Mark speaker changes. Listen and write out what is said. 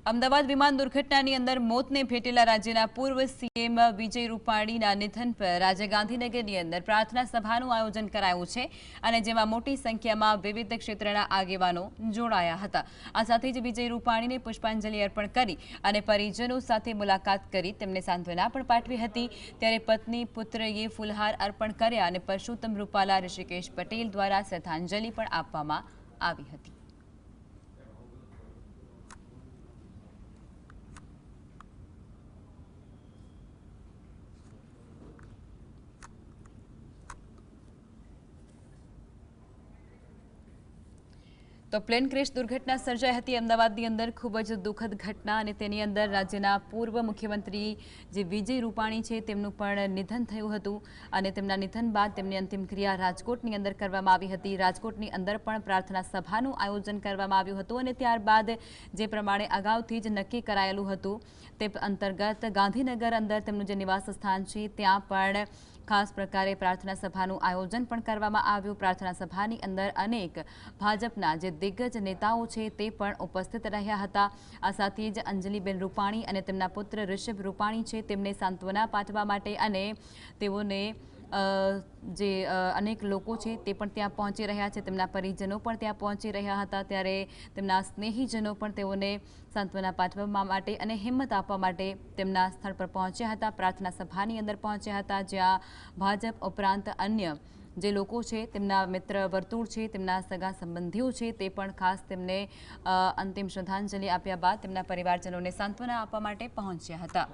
Speaker 1: અમદાવાદ વિમાન દુર્ઘટનાની અંદર મોતને ભેટેલા રાજ્યના પૂર્વ સીએમ વિજય રૂપાણીના નિધન પર આજે ગાંધીનગરની અંદર પ્રાર્થના સભાનું આયોજન કરાયું છે અને જેમાં મોટી સંખ્યામાં વિવિધ ક્ષેત્રના આગેવાનો જોડાયા હતા। આ સાથે જ વિજય રૂપાણીને પુષ્પાંજલિ અર્પણ કરી અને પરિજનો સાથે મુલાકાત કરી તેમને સાંત્વના પણ પાઠવી હતી। ત્યારે પત્ની પુત્રએ ફૂલહાર અર્પણ કર્યા અને પરસોત્તમ રૂપાલા, ઋષિકેશ પટેલ દ્વારા શ્રદ્ધાંજલિ પણ આપવામાં આવી હતી। तो प्लेन क्रेश दुर्घटना सर्जाई हती अमदावादनी अंदर खूब ज दुखद घटना अने तेनी अंदर राज्यना पूर्व मुख्यमंत्री जे विजय रूपाणी छे तेमनुं पण निधन थयुं हतुं अने तेमना निधन बाद तेमनी अंतिम क्रिया राजकोटनी अंदर करवामां आवी हती। राजकोटनी अंदर पण प्रार्थना सभानुं आयोजन करवामां आव्युं हतुं अने त्यारबाद जे प्रमाणे अगाउथी ज नक्की करायेलुं हतुं ते अंतर्गत गांधीनगर अंदर तेमनुं जे निवास स्थान छे त्यां पण खास प्रकारे प्रार्थना सभानुं आयोजन पण करवामां आव्युं। प्रार्थना सभानी अंदर अनेक भाजपना जे दिग्गज नेताओं छे ते पण उपस्थित रह्या हता। आ साथे ज अंजलिबेन रूपाणी अने तेमना पुत्र ऋषभ रूपाणी छे तेमने सांत्वना पाठवा माटे अने तेओने जे अनेक लोको छे ते पण त्यां पहोंची रह्या छे, तेमना परिजनो पण त्यां पहोंची रह्या हता। त्यारे तेमना स्नेहीजनो पण तेओने सांत्वना पाठवा माटे अने हिम्मत आपवा माटे तेमना स्थळ पर पहोंच्या हता। प्रार्थना सभानी अंदर पहोंच्या हता ज्यां भाजप उपरांत अन्य जे लोको छे तेमना मित्र वर्तुळ छे, तेमना सगा संबंधीओ छे ते पण खास तेमने अंतिम श्रद्धांजलि आप्या बाद तेमना परिवारजनोने सांत्वना आपवा माटे पहोंच्या हता।